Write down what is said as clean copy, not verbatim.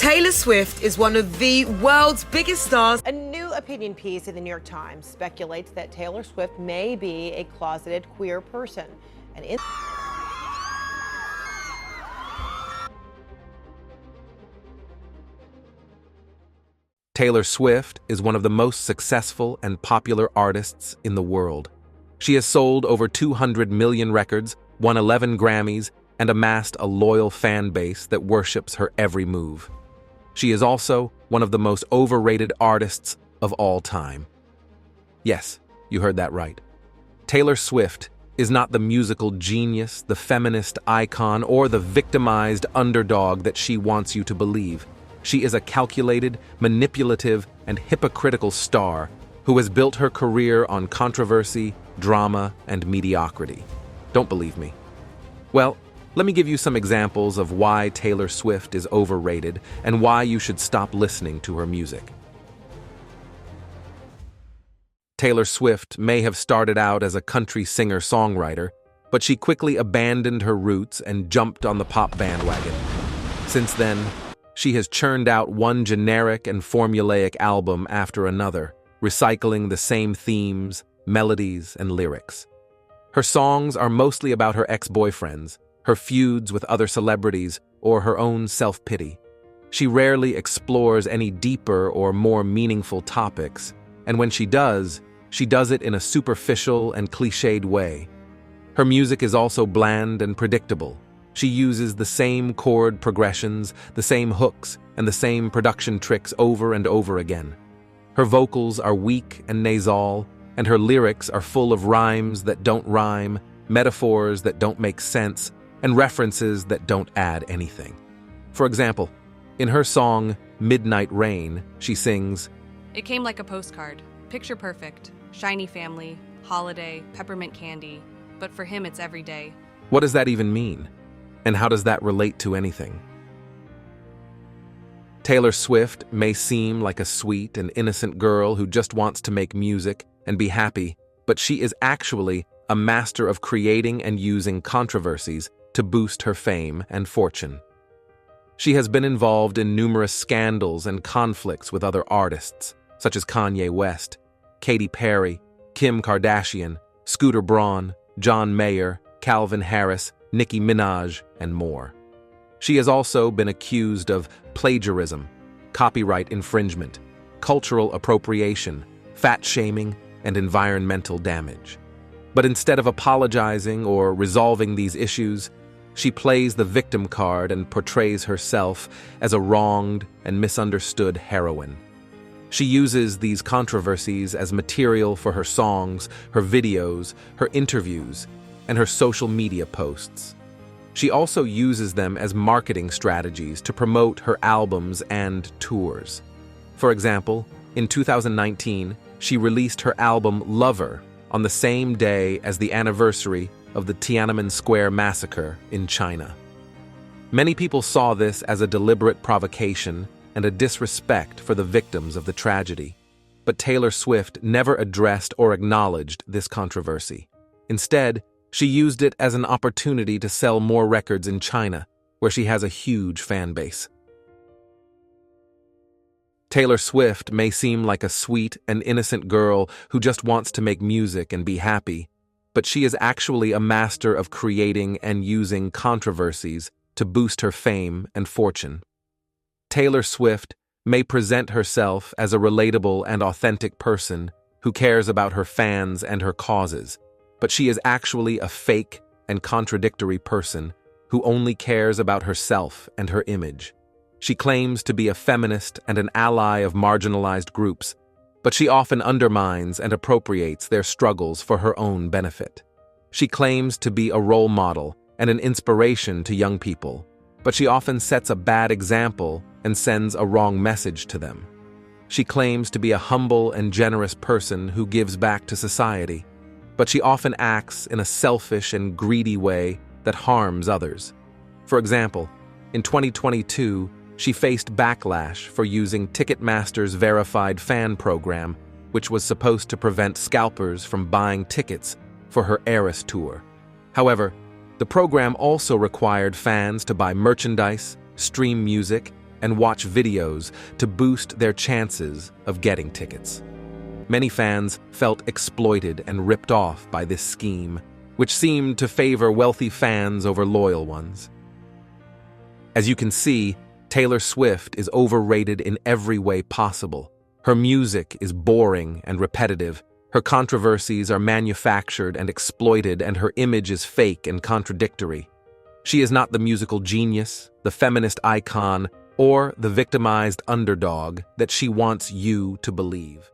Taylor Swift is one of the world's biggest stars. A new opinion piece in the New York Times speculates that Taylor Swift may be a closeted queer person. Taylor Swift is one of the most successful and popular artists in the world. She has sold over 200 million records, won 11 Grammys, and amassed a loyal fan base that worships her every move. She is also one of the most overrated artists of all time. Yes, you heard that right. Taylor Swift is not the musical genius, the feminist icon, or the victimized underdog that she wants you to believe. She is a calculated, manipulative, and hypocritical star who has built her career on controversy, drama, and mediocrity. Don't believe me? Well, let me give you some examples of why Taylor Swift is overrated and why you should stop listening to her music. Taylor Swift may have started out as a country singer-songwriter, but she quickly abandoned her roots and jumped on the pop bandwagon. Since then, she has churned out one generic and formulaic album after another, recycling the same themes, melodies, and lyrics. Her songs are mostly about her ex-boyfriends, her feuds with other celebrities, or her own self-pity. She rarely explores any deeper or more meaningful topics, and when she does it in a superficial and cliched way. Her music is also bland and predictable. She uses the same chord progressions, the same hooks, and the same production tricks over and over again. Her vocals are weak and nasal, and her lyrics are full of rhymes that don't rhyme, metaphors that don't make sense, and references that don't add anything. For example, in her song, Midnight Rain, she sings, "It came like a postcard, picture perfect, shiny family, holiday, peppermint candy, but for him it's every day." What does that even mean? And how does that relate to anything? Taylor Swift may seem like a sweet and innocent girl who just wants to make music and be happy, but she is actually a master of creating and using controversies to boost her fame and fortune. She has been involved in numerous scandals and conflicts with other artists, such as Kanye West, Katy Perry, Kim Kardashian, Scooter Braun, John Mayer, Calvin Harris, Nicki Minaj, and more. She has also been accused of plagiarism, copyright infringement, cultural appropriation, fat-shaming, and environmental damage. But instead of apologizing or resolving these issues, she plays the victim card and portrays herself as a wronged and misunderstood heroine. She uses these controversies as material for her songs, her videos, her interviews, and her social media posts. She also uses them as marketing strategies to promote her albums and tours. For example, in 2019, she released her album Lover on the same day as the anniversary of the Tiananmen Square massacre in China. Many people saw this as a deliberate provocation and a disrespect for the victims of the tragedy. But Taylor Swift never addressed or acknowledged this controversy. Instead, she used it as an opportunity to sell more records in China, where she has a huge fan base. Taylor Swift may seem like a sweet and innocent girl who just wants to make music and be happy, but she is actually a master of creating and using controversies to boost her fame and fortune. Taylor Swift may present herself as a relatable and authentic person who cares about her fans and her causes, but she is actually a fake and contradictory person who only cares about herself and her image. She claims to be a feminist and an ally of marginalized groups, but she often undermines and appropriates their struggles for her own benefit. She claims to be a role model and an inspiration to young people, but she often sets a bad example and sends a wrong message to them. She claims to be a humble and generous person who gives back to society, but she often acts in a selfish and greedy way that harms others. For example, in 2022, she faced backlash for using Ticketmaster's verified fan program, which was supposed to prevent scalpers from buying tickets for her Eras tour. However, the program also required fans to buy merchandise, stream music, and watch videos to boost their chances of getting tickets. Many fans felt exploited and ripped off by this scheme, which seemed to favor wealthy fans over loyal ones. As you can see, Taylor Swift is overrated in every way possible. Her music is boring and repetitive, her controversies are manufactured and exploited, and her image is fake and contradictory. She is not the musical genius, the feminist icon, or the victimized underdog that she wants you to believe.